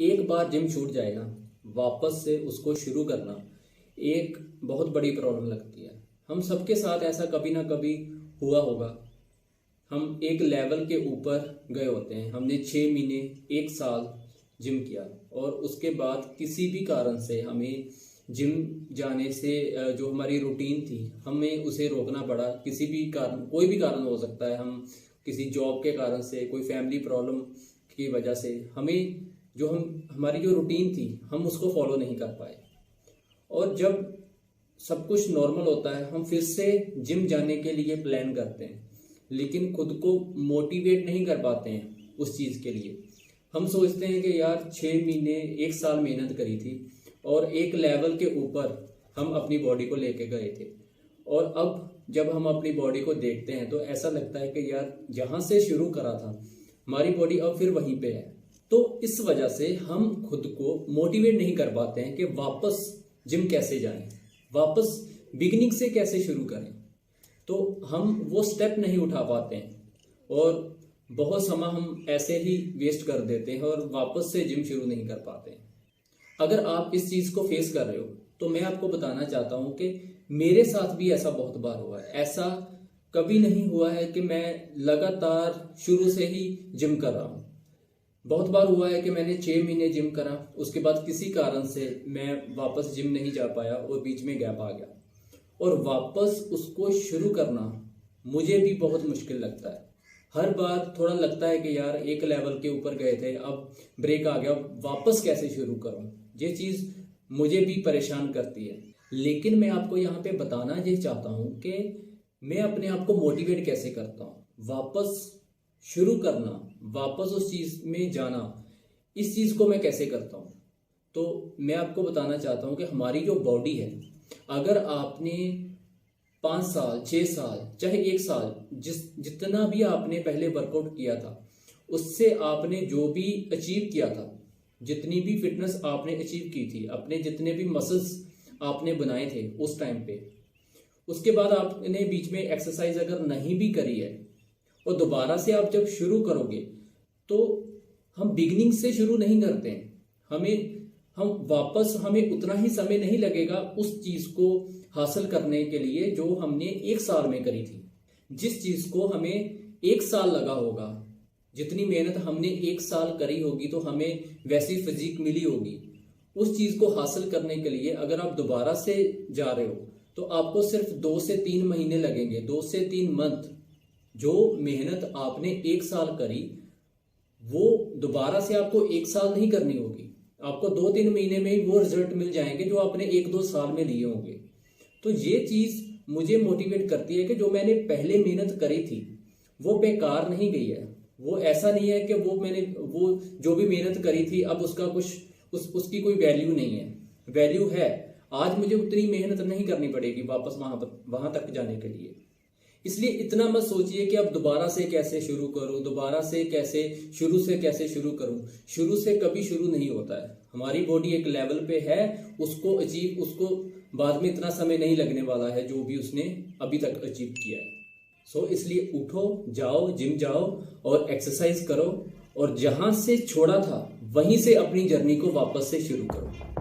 एक बार जिम छूट जाए ना, वापस से उसको शुरू करना एक बहुत बड़ी प्रॉब्लम लगती है। हम सबके साथ ऐसा कभी ना कभी हुआ होगा। हम एक लेवल के ऊपर गए होते हैं, हमने 6 महीने 1 साल जिम किया और उसके बाद किसी भी कारण से हमें जिम जाने से जो हमारी रूटीन थी हमें उसे रोकना पड़ा। किसी भी कारण, कोई भी कारण हो सकता है, हम किसी जॉब के कारण से, कोई फैमिली प्रॉब्लम की वजह से हमें जो हमारी जो रूटीन थी हम उसको फॉलो नहीं कर पाए। और जब सब कुछ नॉर्मल होता है हम फिर से जिम जाने के लिए प्लान करते हैं, लेकिन खुद को मोटिवेट नहीं कर पाते हैं उस चीज़ के लिए। हम सोचते हैं कि यार 6 महीने 1 साल मेहनत करी थी और एक लेवल के ऊपर हम अपनी बॉडी को लेके गए थे, और अब जब हम अपनी बॉडी को देखते हैं तो ऐसा लगता है कि यार जहाँ से शुरू करा था हमारी बॉडी अब फिर वहीं पे है। तो इस वजह से हम खुद को मोटिवेट नहीं कर पाते हैं कि वापस जिम कैसे जाएं, वापस बिगिनिंग से कैसे शुरू करें। तो हम वो स्टेप नहीं उठा पाते हैं और बहुत समय हम ऐसे ही वेस्ट कर देते हैं और वापस से जिम शुरू नहीं कर पाते हैं। अगर आप इस चीज़ को फेस कर रहे हो तो मैं आपको बताना चाहता हूँ कि मेरे साथ भी ऐसा बहुत बार हुआ है। ऐसा कभी नहीं हुआ है कि मैं लगातार शुरू से ही जिम कर रहा हूँ। बहुत बार हुआ है कि मैंने 6 महीने जिम करा, उसके बाद किसी कारण से मैं वापस जिम नहीं जा पाया और बीच में गैप आ गया, और वापस उसको शुरू करना मुझे भी बहुत मुश्किल लगता है। हर बार थोड़ा लगता है कि यार एक लेवल के ऊपर गए थे, अब ब्रेक आ गया, वापस कैसे शुरू करूं। ये चीज़ मुझे भी परेशान करती है। लेकिन मैं आपको यहाँ पे बताना ये चाहता हूँ कि मैं अपने आप को मोटिवेट कैसे करता हूँ, वापस शुरू करना, वापस उस चीज़ में जाना, इस चीज़ को मैं कैसे करता हूँ। तो मैं आपको बताना चाहता हूँ कि हमारी जो बॉडी है, अगर आपने 5 साल 6 साल चाहे 1 साल जितना भी आपने पहले वर्कआउट किया था, उससे आपने जो भी अचीव किया था, जितनी भी फिटनेस आपने अचीव की थी, अपने जितने भी मसल्स आपने बनाए थे उस टाइम पे, उसके बाद आपने बीच में एक्सरसाइज अगर नहीं भी करी है और दोबारा से आप जब शुरू करोगे, तो हम बिगिनिंग से शुरू नहीं करते हैं। हमें उतना ही समय नहीं लगेगा उस चीज को हासिल करने के लिए जो हमने 1 साल में करी थी। जिस चीज को हमें 1 साल लगा होगा, जितनी मेहनत हमने 1 साल करी होगी तो हमें वैसी फिजिक मिली होगी। उस चीज को हासिल करने के लिए अगर आप दोबारा से जा रहे हो तो आपको सिर्फ 2 से 3 महीने लगेंगे, 2 से 3 मंथ। जो मेहनत आपने 1 साल करी वो दोबारा से आपको 1 साल नहीं करनी होगी, आपको 2-3 महीने में ही वो रिजल्ट मिल जाएंगे जो आपने 1-2 साल में लिए होंगे। तो ये चीज मुझे मोटिवेट करती है कि जो मैंने पहले मेहनत करी थी वो बेकार नहीं गई है। वो ऐसा नहीं है कि वो जो भी मेहनत करी थी अब उसका उसकी कोई वैल्यू नहीं है। वैल्यू है, आज मुझे उतनी मेहनत नहीं करनी पड़ेगी वापस वहां तक जाने के लिए। इसलिए इतना मत सोचिए कि अब दोबारा से कैसे शुरू करूं, दोबारा से शुरू से शुरू करूं। शुरू से कभी शुरू नहीं होता है। हमारी बॉडी एक लेवल पे है, उसको बाद में इतना समय नहीं लगने वाला है जो भी उसने अभी तक अचीव किया है। सो इसलिए उठो, जाओ, जिम जाओ और एक्सरसाइज करो, और जहां से छोड़ा था वहीं से अपनी जर्नी को वापस से शुरू करो।